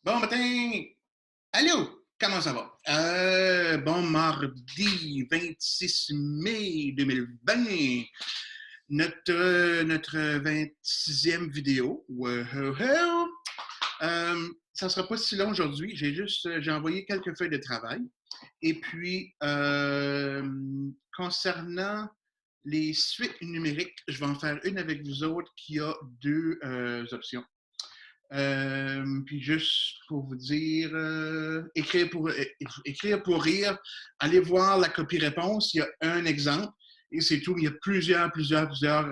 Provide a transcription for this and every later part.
Bon matin! Allô! Comment ça va? Bon mardi 26 mai 2020, notre 26e vidéo. Wouhou! Ça ne sera pas si long aujourd'hui. J'ai envoyé quelques feuilles de travail. Et puis, concernant les suites numériques, je vais en faire une avec vous autres qui a deux options. Puis juste pour vous dire, écrire pour rire, allez voir la copie-réponse, il y a un exemple et c'est tout. Il y a plusieurs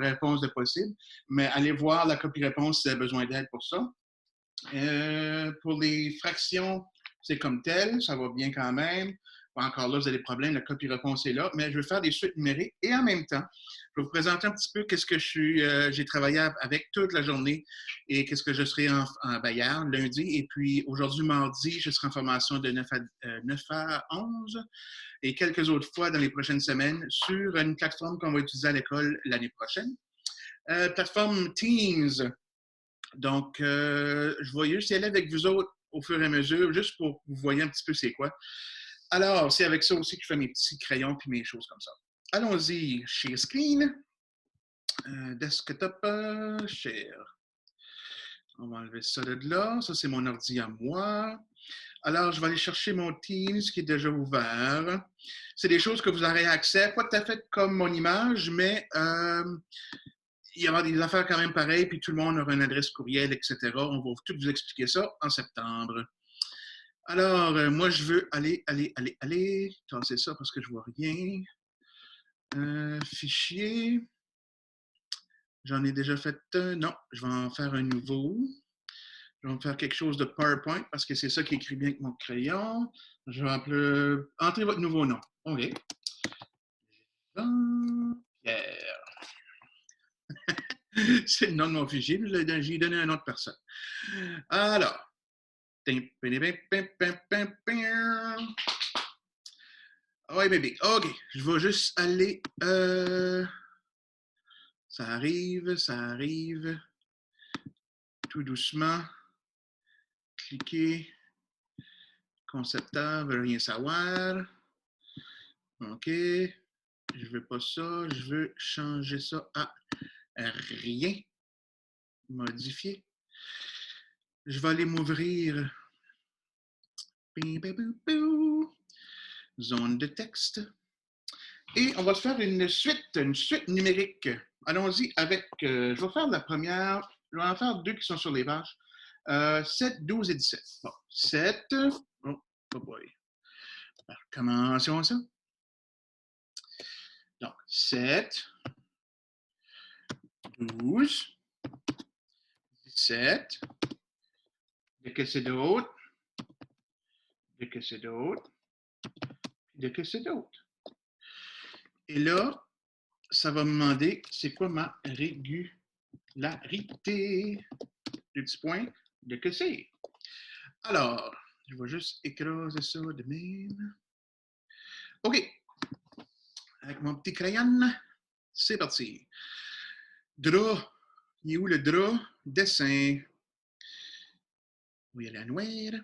réponses de possibles, mais allez voir la copie-réponse si vous avez besoin d'aide pour ça. Pour les fractions, c'est comme tel, ça va bien quand même. Encore là, vous avez des problèmes, la copie-réponse est là, mais je vais faire des suites numériques et en même temps, je vais vous présenter un petit peu qu'est-ce que j'ai travaillé avec toute la journée et qu'est-ce que je serai hier, lundi, et puis aujourd'hui, mardi, je serai en formation de 9 à 11 et quelques autres fois dans les prochaines semaines sur une plateforme qu'on va utiliser à l'école l'année prochaine. Plateforme Teams. Donc, je vais juste y aller avec vous autres au fur et à mesure, juste pour que vous voyez un petit peu c'est quoi. Alors, c'est avec ça aussi que je fais mes petits crayons puis mes choses comme ça. Allons-y, share screen, desktop, share. On va enlever ça de là. Ça, c'est mon ordi à moi. Alors, je vais aller chercher mon Teams qui est déjà ouvert. C'est des choses que vous aurez accès, pas tout à fait comme mon image, mais il y aura des affaires quand même pareilles, puis tout le monde aura une adresse courriel, etc. On va tout vous expliquer ça en septembre. Alors, moi, je veux aller. Tasser ça parce que je vois rien. Fichier. J'en ai déjà fait un. Non, je vais en faire un nouveau. Je vais en faire quelque chose de PowerPoint parce que c'est ça qui écrit bien avec mon crayon. Je vais appeler. Entrez votre nouveau nom. OK. Jean-Pierre. C'est le nom de mon fichier. J'ai donné un nom de personne. Alors. Oui, bébé. OK. Je vais juste aller. Ça arrive. Tout doucement. Cliquer. Concepteur veut rien savoir. OK. Je veux pas ça. Je veux changer ça à rien. Modifier. Je vais aller m'ouvrir. Zone de texte. Et on va se faire une suite numérique. Allons-y avec. Je vais faire la première. Je vais en faire deux qui sont sur les pages. 7, 12 et 17. Bon, 7. Oh, oh boy. Commençons ça. Donc, 7, 12, 17. De que c'est d'autre? De que c'est d'autre? De que c'est d'autre? Et là, ça va me demander c'est quoi ma régularité? Deux petits points. De que c'est? Alors, je vais juste écraser ça de même. OK. Avec mon petit crayon, c'est parti. Drap. Il est où le drap? Dessin. Oui, il y a la noire.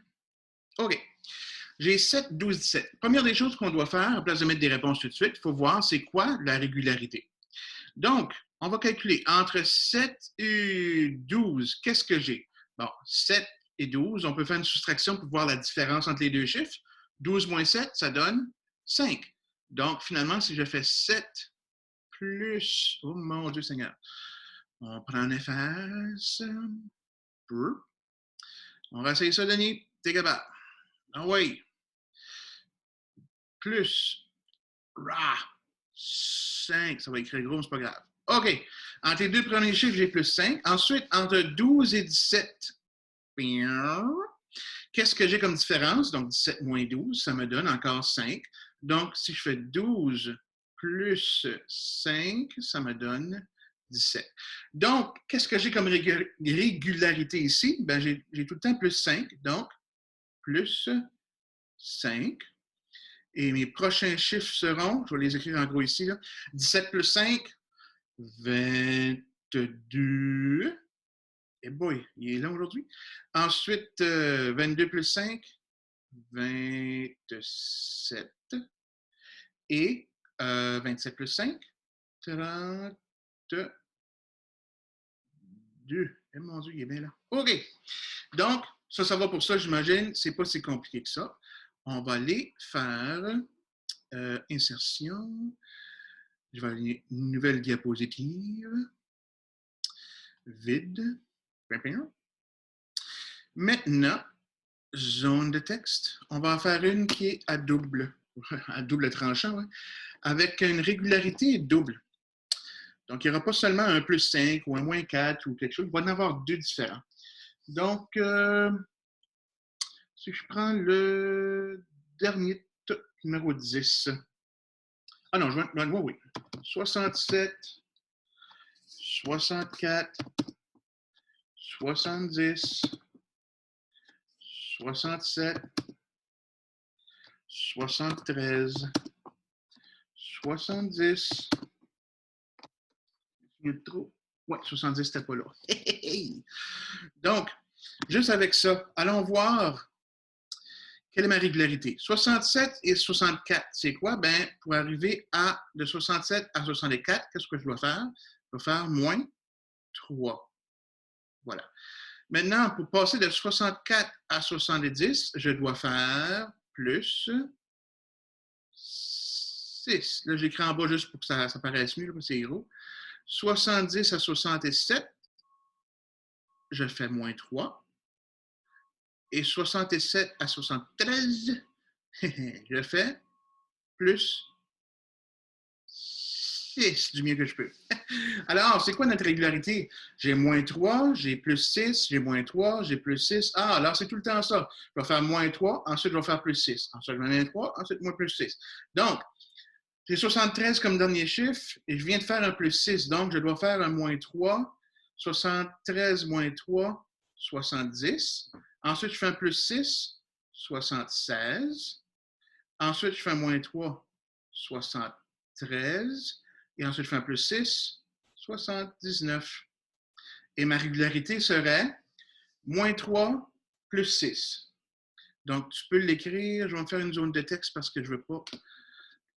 OK. J'ai 7, 12, 17. Première des choses qu'on doit faire, en place de mettre des réponses tout de suite, il faut voir c'est quoi la régularité. Donc, on va calculer entre 7 et 12. Qu'est-ce que j'ai? Bon, 7 et 12, on peut faire une soustraction pour voir la différence entre les deux chiffres. 12 moins 7, ça donne 5. Donc, finalement, si je fais 7 plus... Oh mon Dieu Seigneur. On prend un efface. On va essayer ça, Denis. T'es capable. Ah oui. Plus. 5. Ça va écrire gros, mais c'est pas grave. OK. Entre les deux premiers chiffres, j'ai plus 5. Ensuite, entre 12 et 17, qu'est-ce que j'ai comme différence? Donc, 17 moins 12, ça me donne encore 5. Donc, si je fais 12 plus 5, ça me donne 17. Donc, qu'est-ce que j'ai comme régularité ici? Ben, j'ai tout le temps plus 5. Donc, plus 5. Et mes prochains chiffres seront, je vais les écrire en gros ici, là, 17 plus 5, 22. Eh boy, il est long aujourd'hui. Ensuite, 22 plus 5, 27. Et 27 plus 5, 32. Eh mon Dieu, il est bien là. OK. Donc, ça va pour ça, j'imagine. C'est pas si compliqué que ça. On va aller faire insertion. Je vais aller une nouvelle diapositive. Vide. Maintenant, zone de texte. On va en faire une qui est à double tranchant, ouais, avec une régularité double. Donc, il n'y aura pas seulement un plus 5 ou un moins 4 ou quelque chose. Il va y en avoir deux différents. Donc, si je prends le dernier numéro 10. Ah non, oui. 67, 64, 70, 67, 73, 70. Il y a trop. Ouais, 70, c'était pas là. Donc, juste avec ça, allons voir quelle est ma régularité. 67 et 64, c'est quoi? Ben, pour arriver de 67 à 64, qu'est-ce que je dois faire? Je dois faire moins 3. Voilà. Maintenant, pour passer de 64 à 70, je dois faire plus 6. Là, j'écris en bas juste pour que ça paraisse mieux, c'est gros. 70 à 67, je fais moins 3. Et 67 à 73, je fais plus 6 du mieux que je peux. Alors, c'est quoi notre régularité? J'ai moins 3, j'ai plus 6, j'ai moins 3, j'ai plus 6. Ah, alors c'est tout le temps ça. Je vais faire moins 3, ensuite je vais faire plus 6. Ensuite, je vais moins 3, ensuite moins plus 6. Donc, j'ai 73 comme dernier chiffre et je viens de faire un plus 6. Donc, je dois faire un moins 3. 73 moins 3, 70. Ensuite, je fais un plus 6, 76. Ensuite, je fais un moins 3, 73. Et ensuite, je fais un plus 6, 79. Et ma régularité serait moins 3 plus 6. Donc, tu peux l'écrire. Je vais me faire une zone de texte parce que je veux pas.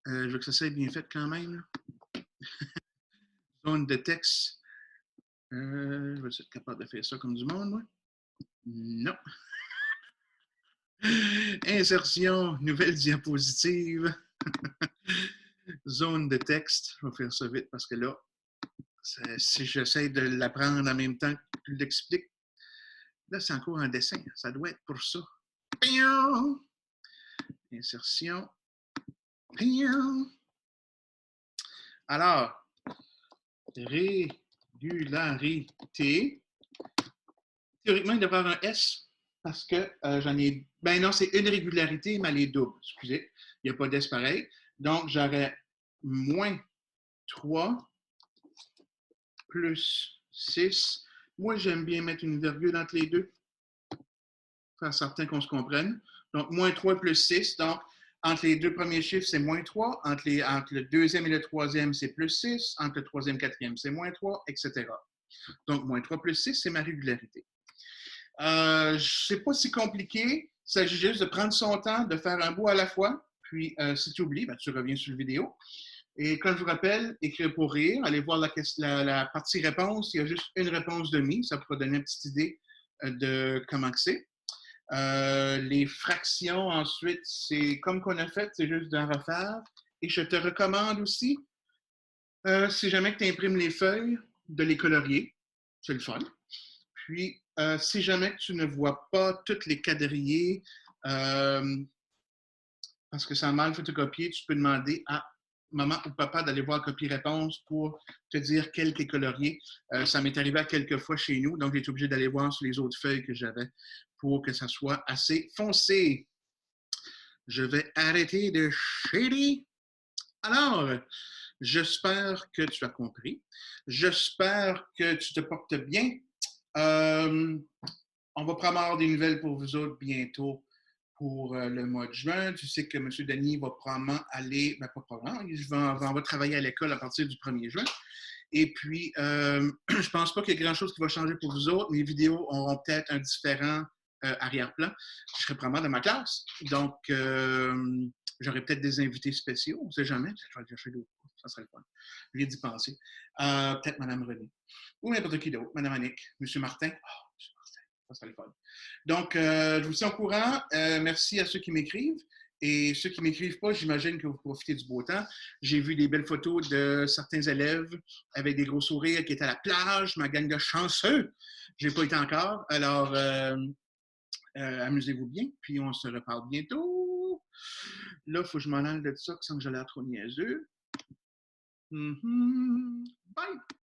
Je veux que ça soit bien fait quand même. Zone de texte. Je vais être capable de faire ça comme du monde, moi? Non. Insertion, nouvelle diapositive. Zone de texte. Je vais faire ça vite parce que là, si j'essaie de l'apprendre en même temps que je l'explique, là, c'est encore un dessin. Ça doit être pour ça. Insertion. Alors, régularité. Théoriquement, il devrait y avoir un S parce que j'en ai. Ben non, c'est une régularité, mais elle est double. Excusez. Il n'y a pas d'S pareil. Donc, j'aurais moins 3 plus 6. Moi, j'aime bien mettre une virgule entre les deux, faire certain qu'on se comprenne. Donc, moins 3 plus 6. Donc, entre les deux premiers chiffres, c'est moins 3. Entre le deuxième et le troisième, c'est plus 6. Entre le troisième et le quatrième, c'est moins 3, etc. Donc, moins 3 plus 6, c'est ma régularité. C'est pas si compliqué. Il s'agit juste de prendre son temps, de faire un bout à la fois. Puis, si tu oublies, ben, tu reviens sur la vidéo. Et comme je vous rappelle, écrire pour rire, allez voir la partie réponse. Il y a juste une réponse demi. Ça pourra donner une petite idée de comment c'est. Les fractions, ensuite, c'est comme qu'on a fait, c'est juste d'en refaire. Et je te recommande aussi, si jamais tu imprimes les feuilles, de les colorier. C'est le fun. Puis, si jamais tu ne vois pas tous les quadrillés, parce que c'est mal photocopié, tu peux demander à maman ou papa d'aller voir copie-réponse pour te dire quel est colorié. Ça m'est arrivé à quelques fois chez nous, donc j'ai été obligé d'aller voir sur les autres feuilles que j'avais pour que ça soit assez foncé. Je vais arrêter de shady. Alors, j'espère que tu as compris. J'espère que tu te portes bien. On va prendre des nouvelles pour vous autres bientôt pour le mois de juin. Tu sais que M. Denis va probablement aller, ben pas probablement, on va travailler à l'école à partir du 1er juin. Et puis, je pense pas qu'il y ait grand-chose qui va changer pour vous autres. Mes vidéos auront peut-être un différent arrière-plan. Je serai probablement dans ma classe. Donc, j'aurai peut-être des invités spéciaux. On ne sait jamais. Je vais aller chercher d'autres. Ça serait le fun. Je viens d'y penser. Peut-être Mme René. Ou n'importe qui d'autre. Mme Annick. M. Martin. Oh, M. Martin. Ça serait le fun. Donc, je vous tiens au courant. Merci à ceux qui m'écrivent. Et ceux qui ne m'écrivent pas, j'imagine que vous profitez du beau temps. J'ai vu des belles photos de certains élèves avec des gros sourires qui étaient à la plage, ma gang de chanceux. Je n'ai pas été encore. Alors, amusez-vous bien, puis on se reparle bientôt. Là, il faut que je m'en aille de ça, sans que j'ai l'air trop niaiseux. Bye!